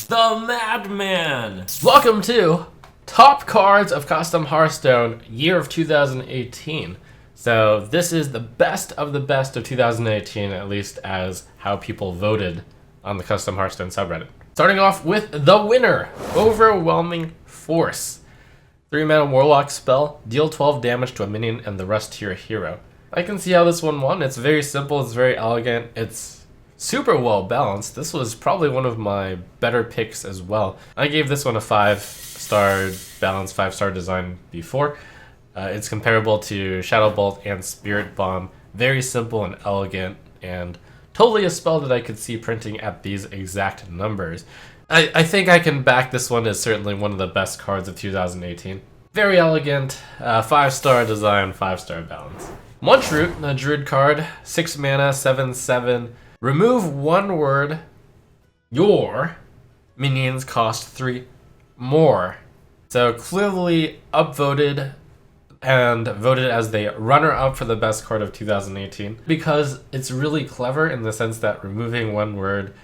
The Madman! Welcome to Top Cards of Custom Hearthstone, year of 2018. So this is the best of 2018, at least as how people voted on the Custom Hearthstone subreddit. Starting off with the winner, Overwhelming Force. 3-mana Warlock spell, deal 12 damage to a minion and the rest to your hero. I can see how this one won. It's very simple, it's very elegant, it's super well balanced. This was probably one of my better picks as well. I gave this one a 5-star balanced 5-star design before. It's comparable to Shadow Bolt and Spirit Bomb. Very simple and elegant, and totally a spell that I could see printing at these exact numbers. I think I can back this one as certainly one of the best cards of 2018. Very elegant, 5-star design, 5-star balance. Munchroot, a druid card, 6 mana, 7/7. Remove one word. Your minions cost 3 more. So clearly upvoted and voted as the runner-up for the best card of 2018 because it's really clever in the sense that removing one word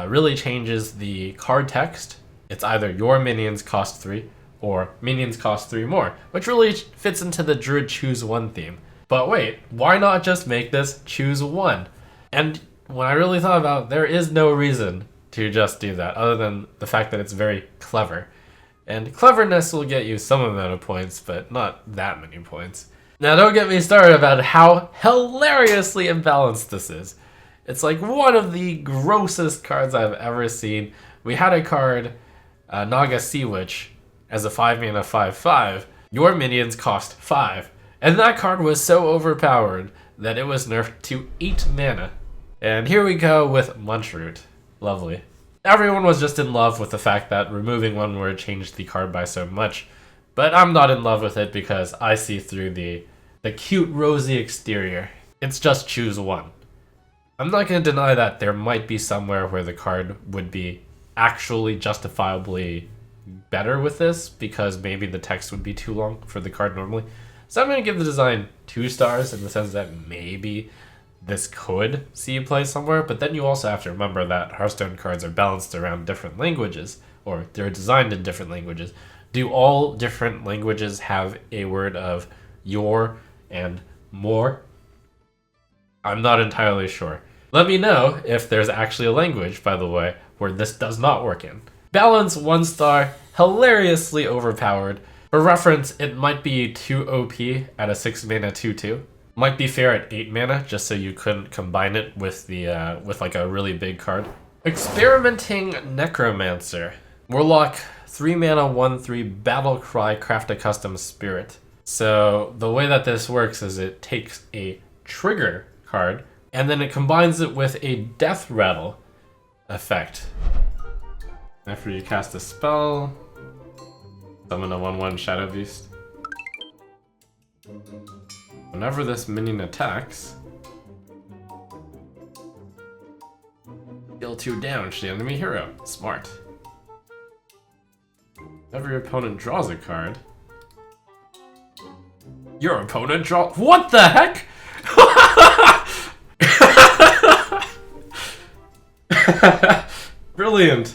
really changes the card text. It's either your minions cost 3 or minions cost 3 more, which really fits into the druid choose one theme. But wait, why not just make this choose one? And when I really thought about it, there is no reason to just do that other than the fact that it's very clever. And cleverness will get you some amount of points, but not that many points. Now don't get me started about how hilariously imbalanced this is. It's like one of the grossest cards I've ever seen. We had a card, Naga Sea Witch, as a 5-mana 5/5. Your minions cost 5. And that card was so overpowered that it was nerfed to 8 mana. And here we go with Munchroot. Lovely. Everyone was just in love with the fact that removing one word changed the card by so much, but I'm not in love with it because I see through the cute rosy exterior. It's just choose one. I'm not going to deny that there might be somewhere where the card would be actually justifiably better with this because maybe the text would be too long for the card normally. So I'm going to give the design 2 stars in the sense that maybe this could see you play somewhere, but then you also have to remember that Hearthstone cards are balanced around different languages, or they're designed in different languages. Do all different languages have a word of your and more? I'm not entirely sure. Let me know if there's actually a language, by the way, where this does not work in. Balance 1 star, hilariously overpowered. For reference, it might be too OP at a 6-mana 2/2. Might be fair at 8 mana, just so you couldn't combine it with the with like a really big card. Experimenting Necromancer. Warlock, 3 mana 1/3 battle cry, craft a custom spirit. So the way that this works is it takes a trigger card and then it combines it with a death rattle effect. After you cast a spell, summon a 1/1 Shadow Beast. Whenever this minion attacks, deal 2 damage to the enemy hero. Smart. Whenever your opponent draws a card, your opponent draws. What the heck? Brilliant.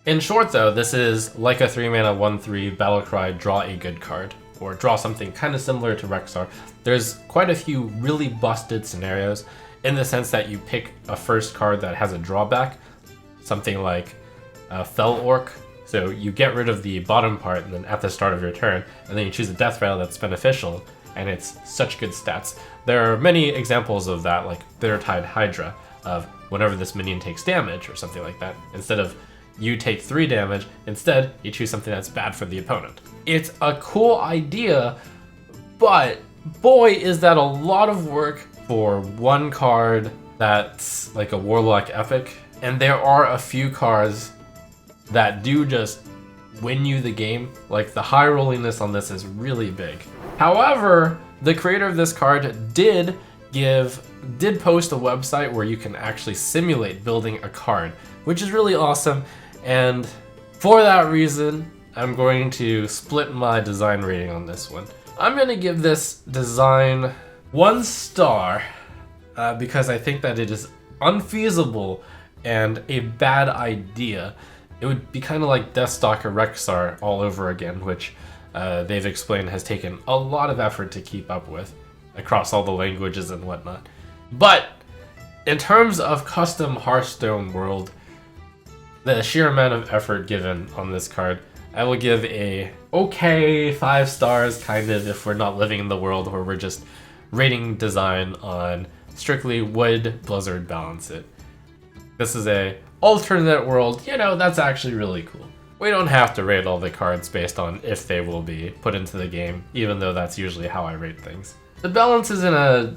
In short, though, this is like a 3-mana 1/3 battlecry, draw a good card, or draw something kind of similar to Rexar. There's quite a few really busted scenarios in the sense that you pick a first card that has a drawback, something like Fell Orc. So you get rid of the bottom part and then at the start of your turn, and then you choose a death rattle that's beneficial, and it's such good stats. There are many examples of that, like Bittertide Hydra, of whenever this minion takes damage or something like that, instead of you take 3 damage, instead you choose something that's bad for the opponent. It's a cool idea, but boy is that a lot of work for one card that's like a Warlock epic, and there are a few cards that do just win you the game. Like the high rolliness on this is really big. However, the creator of this card did post a website where you can actually simulate building a card, which is really awesome. And for that reason, I'm going to split my design rating on this one. I'm going to give this design 1 star because I think that it is unfeasible and a bad idea It would be kind of like Deathstalker Rexar all over again, which they've explained has taken a lot of effort to keep up with across all the languages and whatnot. But in terms of custom Hearthstone world, the sheer amount of effort given on this card, I will give a okay 5 stars, kind of, if we're not living in the world where we're just rating design on strictly would Blizzard balance it. This is a alternate world, you know, that's actually really cool. We don't have to rate all the cards based on if they will be put into the game, even though that's usually how I rate things. The balance is in a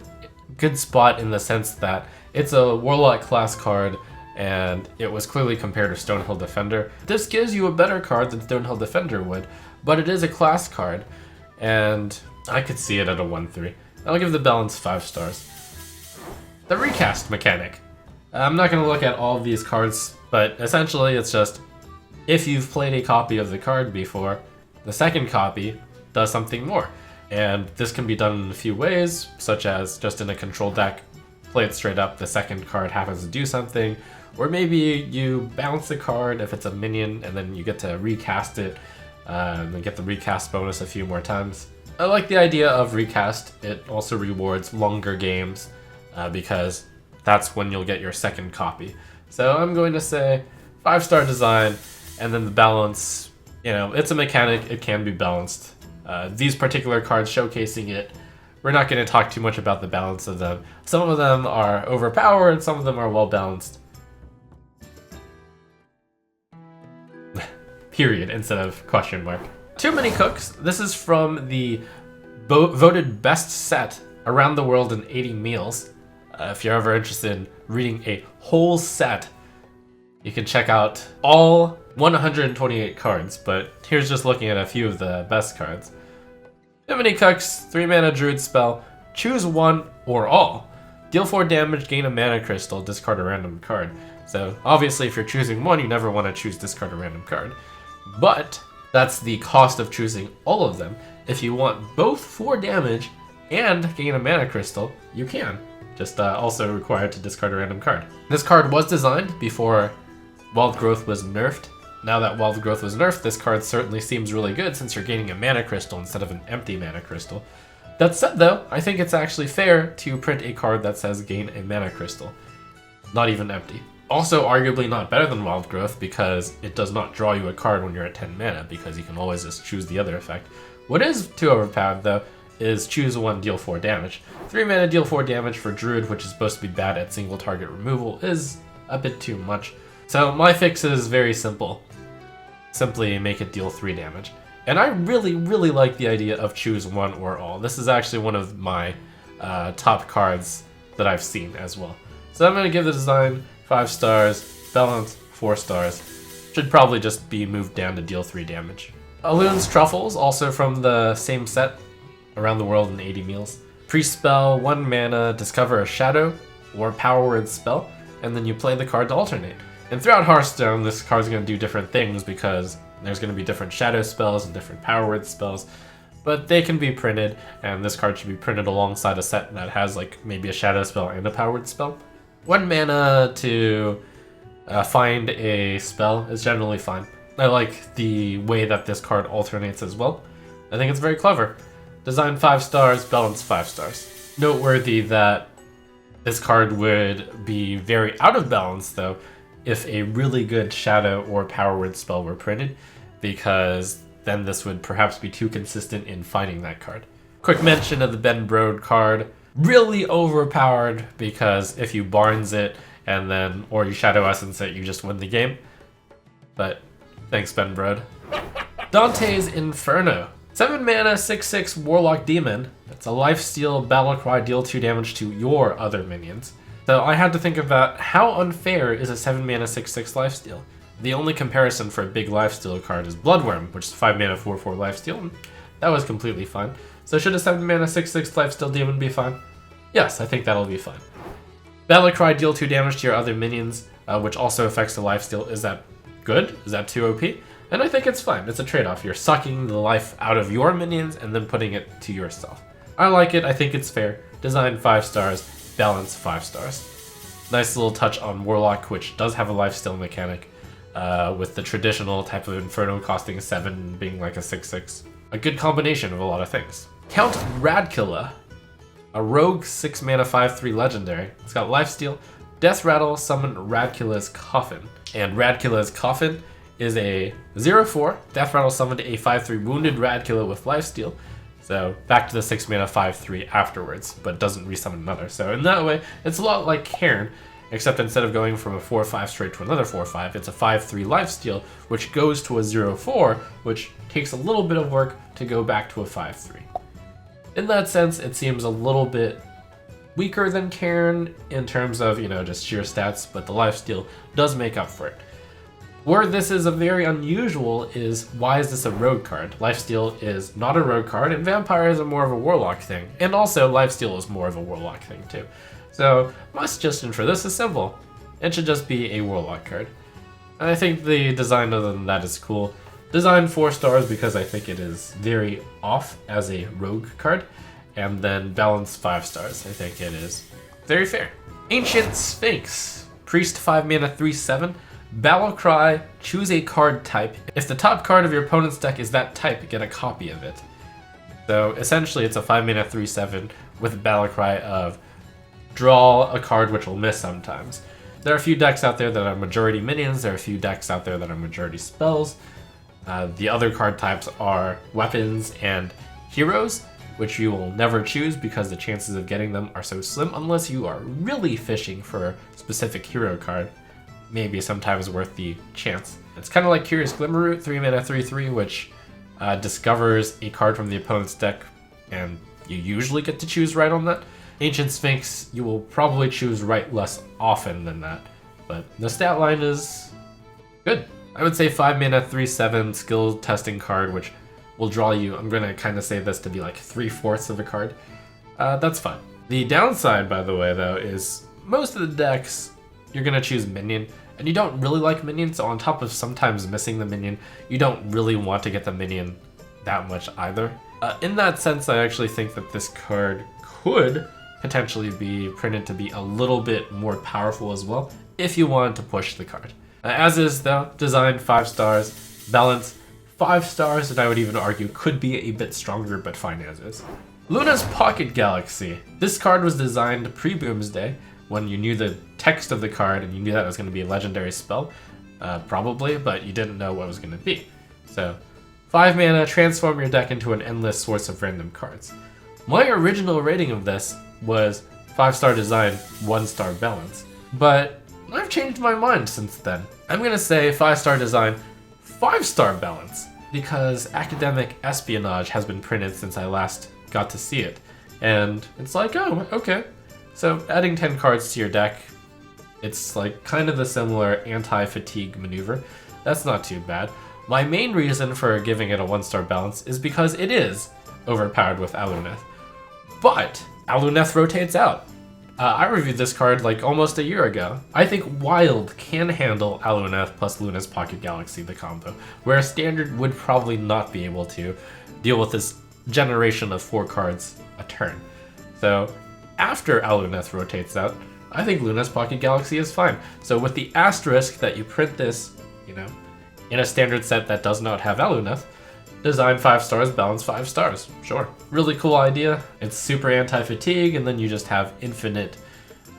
good spot in the sense that it's a Warlock class card, and it was clearly compared to Stonehill Defender. This gives you a better card than Stonehill Defender would, but it is a class card, and I could see it at a 1-3. I'll give the balance 5 stars. The recast mechanic. I'm not going to look at all of these cards, but essentially it's just, if you've played a copy of the card before, the second copy does something more. And this can be done in a few ways, such as just in a control deck, play it straight up, the second card happens to do something, or maybe you bounce the card if it's a minion, and then you get to recast it, and get the recast bonus a few more times. I like the idea of recast. It also rewards longer games, because that's when you'll get your second copy. So I'm going to say 5-star design, and then the balance, you know, it's a mechanic, it can be balanced. These particular cards showcasing it, we're not going to talk too much about the balance of them. Some of them are overpowered, some of them are well balanced. Period, instead of question mark. Too Many Cooks. This is from the voted best set around the world in 80 meals. If you're ever interested in reading a whole set, you can check out all 128 cards, but here's just looking at a few of the best cards. Too Many Cooks, 3-mana druid spell, choose one or all. Deal 4 damage, gain a mana crystal, discard a random card. So obviously if you're choosing one, you never want to choose discard a random card. But that's the cost of choosing all of them. If you want both 4 damage and gain a mana crystal, you can. Just also required to discard a random card. This card was designed before Wild Growth was nerfed. Now that Wild Growth was nerfed, this card certainly seems really good since you're gaining a mana crystal instead of an empty mana crystal. That said though, I think it's actually fair to print a card that says gain a mana crystal. Not even empty. Also arguably not better than Wild Growth because it does not draw you a card when you're at 10 mana because you can always just choose the other effect. What is too overpowered though is choose one, deal 4 damage. 3 mana, deal 4 damage for Druid, which is supposed to be bad at single target removal, is a bit too much. So my fix is very simple. Simply make it deal 3 damage. And I really, really like the idea of choose one or all. This is actually one of my top cards that I've seen as well. So I'm going to give the design 5 stars, balance 4 stars. Should probably just be moved down to deal 3 damage. Elune's Truffles, also from the same set, around the world in 80 meals. Pre-spell, 1 mana, discover a shadow or power word spell, and then you play the card to alternate. And throughout Hearthstone, this card's going to do different things because there's going to be different shadow spells and different power word spells, but they can be printed, and this card should be printed alongside a set that has like maybe a shadow spell and a power word spell. 1 mana to find a spell is generally fine. I like the way that this card alternates as well. I think it's very clever. Design 5 stars, balance 5 stars. Noteworthy that this card would be very out of balance though if a really good shadow or power word spell were printed, because then this would perhaps be too consistent in finding that card. Quick mention of the Ben Brode card. Really overpowered because if you Barnes it and then, or you Shadow Essence it, you just win the game. But thanks Ben Brode. Dante's Inferno. 7 mana, 6/6 Warlock Demon. It's a lifesteal battlecry, deal 2 damage to your other minions. So I had to think about how unfair is a 7 mana 6/6 lifesteal. The only comparison for a big lifesteal card is Bloodworm, which is 5 mana 4/4 lifesteal, and that was completely fine. So should a 7 mana 6/6 lifesteal demon be fine? Yes, I think that'll be fine. Battlecry, deal 2 damage to your other minions, which also affects the lifesteal. Is that good? Is that too OP? And I think it's fine. It's a trade-off. You're sucking the life out of your minions and then putting it to yourself. I like it. I think it's fair. Design 5 stars, balance 5 stars. Nice little touch on Warlock, which does have a lifesteal mechanic. with the traditional type of inferno costing 7 being like a 6/6. A good combination of a lot of things. Count Radcula, a rogue 6 mana 5/3 legendary. It's got lifesteal, death rattle, summon Radcula's Coffin. And Radcula's Coffin is a 0/4 death rattle summoned a 5/3 wounded Radcula with lifesteal. So back to the 6 mana 5/3 afterwards, but doesn't resummon another. So in that way, it's a lot like Cairn, except instead of going from a 4/5 straight to another 4/5, it's a 5/3 lifesteal, which goes to a 0/4, which takes a little bit of work to go back to a 5/3. In that sense, it seems a little bit weaker than Cairn in terms of, just sheer stats, but the lifesteal does make up for it. Where this is a very unusual is, why is this a rogue card? Lifesteal is not a rogue card, and vampires are more of a warlock thing. And also, lifesteal is more of a warlock thing too. So, my suggestion for this is simple. It should just be a warlock card. I think the design other than that is cool. Design 4 stars because I think it is very off as a rogue card. And then balance 5 stars. I think it is very fair. Ancient Sphinx. Priest 5 mana 3/7. Battle Cry, choose a card type. If the top card of your opponent's deck is that type, get a copy of it. So essentially it's a 5 mana 3/7 with Battle Cry of draw a card which will miss sometimes. There are a few decks out there that are majority minions, there are a few decks out there that are majority spells. The other card types are weapons and heroes, which you will never choose because the chances of getting them are so slim unless you are really fishing for a specific hero card. Maybe sometimes worth the chance. It's kind of like Curious Glimmerroot, 3 mana 3/3, which discovers a card from the opponent's deck, and you usually get to choose right on that. Ancient Sphinx, you will probably choose right less often than that, but the stat line is good. I would say 5 mana 3/7 skill testing card, which will draw you, I'm going to kind of say this to be like 3/4 of a card. That's fine. The downside, by the way, though, is most of the decks, you're going to choose minion, and you don't really like minions, so on top of sometimes missing the minion, you don't really want to get the minion that much either. In that sense, I actually think that this card could potentially be printed to be a little bit more powerful as well, if you wanted to push the card. As is, though, design 5 stars, balance 5 stars, and I would even argue could be a bit stronger, but fine as is. Luna's Pocket Galaxy. This card was designed pre-Boomsday, when you knew the text of the card and you knew that it was going to be a legendary spell, probably, but you didn't know what it was going to be. So, 5 mana, transform your deck into an endless source of random cards. My original rating of this was 5-star design, 1-star balance, but I've changed my mind since then. I'm going to say 5-star design, 5-star balance, because Academic Espionage has been printed since I last got to see it, and it's like, oh, okay. So adding 10 cards to your deck, it's like kind of the similar anti-fatigue maneuver. That's not too bad. My main reason for giving it a 1-star balance is because it is overpowered with Aluneth. But Aluneth rotates out. I reviewed this card like almost a year ago. I think Wild can handle Aluneth plus Luna's Pocket Galaxy, the combo, where Standard would probably not be able to deal with this generation of 4 cards a turn. So after Aluneth rotates out, I think Luna's Pocket Galaxy is fine. So with the asterisk that you print this, in a standard set that does not have Aluneth, design 5 stars, balance 5 stars. Sure. Really cool idea. It's super anti-fatigue, and then you just have infinite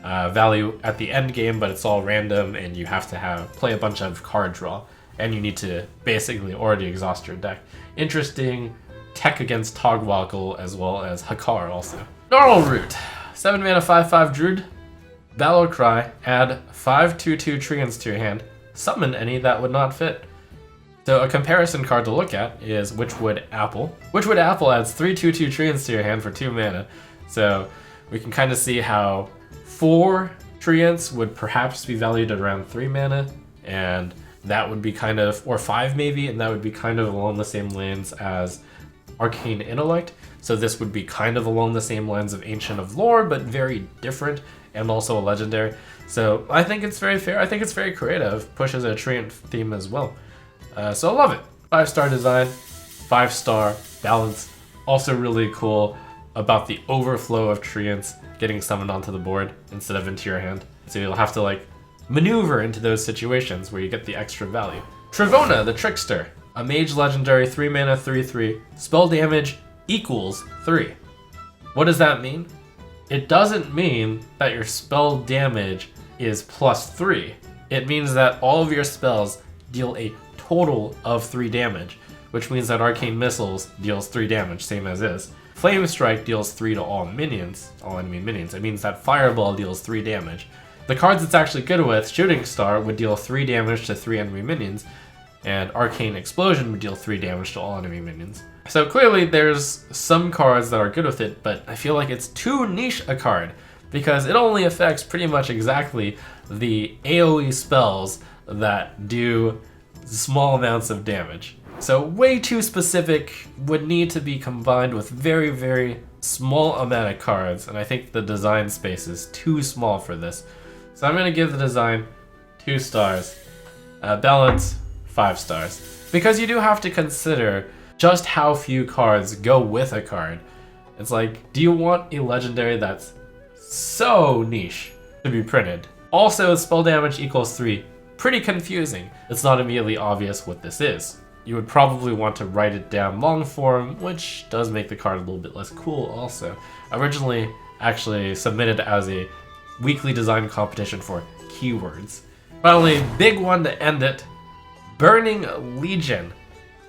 value at the end game, but it's all random, and you have to play a bunch of card draw, and you need to basically already exhaust your deck. Interesting tech against Togwalkle as well as Hakar also. Darl Root. 7 mana 5/5 Druid, Battle Cry, add 5 2/2 treants to your hand, summon any that would not fit. So a comparison card to look at is Witchwood Apple. Witchwood Apple adds 3 2/2 treants to your hand for 2 mana. So we can kind of see how 4 treants would perhaps be valued at around 3 mana, and that would be kind of, or 5 maybe, and that would be kind of along the same lanes as Arcane Intellect. So this would be kind of along the same lines of Ancient of Lore, but very different, and also a legendary. So I think it's very fair. I think it's very creative. Pushes a treant theme as well. So I love it. 5-star design, 5-star balance. Also really cool about the overflow of treants getting summoned onto the board instead of into your hand. So you'll have to maneuver into those situations where you get the extra value. Trivona, the trickster. A mage legendary, 3 mana, 3/3. Spell damage equals 3. What does that mean? It doesn't mean that your spell damage is +3. It means that all of your spells deal a total of 3 damage, which means that Arcane Missiles deals 3 damage, same as is. Flame Strike deals 3 to all minions, all enemy minions. It means that Fireball deals 3 damage. The cards it's actually good with, Shooting Star would deal 3 damage to 3 enemy minions, and Arcane Explosion would deal 3 damage to all enemy minions. So clearly there's some cards that are good with it, but I feel like it's too niche a card, because it only affects pretty much exactly the AoE spells that do small amounts of damage. So way too specific, would need to be combined with very, very small amount of cards, and I think the design space is too small for this. So I'm gonna give the design 2 stars, balance 5 stars. Because you do have to consider just how few cards go with a card. It's like, do you want a legendary that's so niche to be printed? Also, spell damage equals 3. Pretty confusing. It's not immediately obvious what this is. You would probably want to write it down long form, which does make the card a little bit less cool also. Originally, actually submitted as a weekly design competition for keywords. Finally, big one to end it. Burning Legion.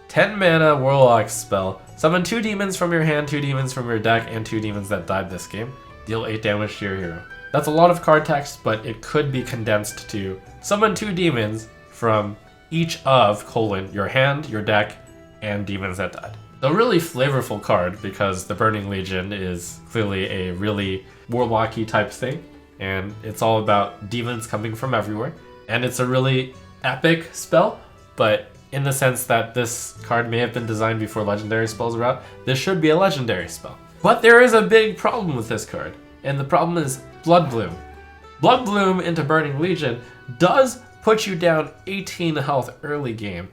10 mana Warlock spell. Summon 2 demons from your hand, 2 demons from your deck, and 2 demons that died this game. Deal 8 damage to your hero. That's a lot of card text, but it could be condensed to summon 2 demons from each of, your hand, your deck, and demons that died. A really flavorful card, because the Burning Legion is clearly a really Warlocky type thing, and it's all about demons coming from everywhere. And it's a really epic spell, but in the sense that this card may have been designed before legendary spells were out, this should be a legendary spell. But there is a big problem with this card, and the problem is Blood Bloom. Blood Bloom into Burning Legion does put you down 18 health early game,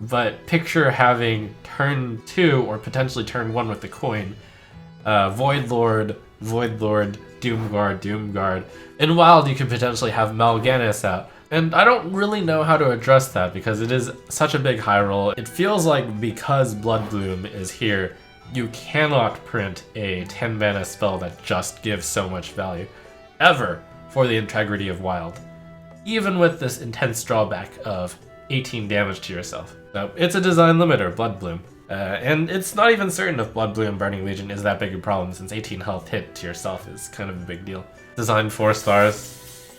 but picture having turn 2 or potentially turn 1 with the coin, Void Lord, Doomguard, Doomguard. In Wild you could potentially have Mal'Ganis out, and I don't really know how to address that because it is such a big high roll. It feels like because Blood Bloom is here, you cannot print a 10 mana spell that just gives so much value, ever, for the integrity of Wild. Even with this intense drawback of 18 damage to yourself. So it's a design limiter, Blood Bloom. And it's not even certain if Blood Bloom Burning Legion is that big a problem, since 18 health hit to yourself is kind of a big deal. Design 4 stars.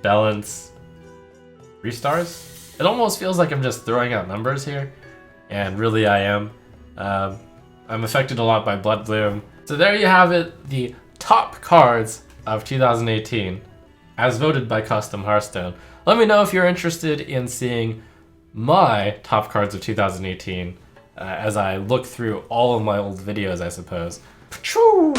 Balance 3 stars? It almost feels like I'm just throwing out numbers here, and really I am. I'm affected a lot by Blood Bloom. So there you have it, the top cards of 2018. As voted by Custom Hearthstone. Let me know if you're interested in seeing my top cards of 2018 as I look through all of my old videos, I suppose. Pachoo!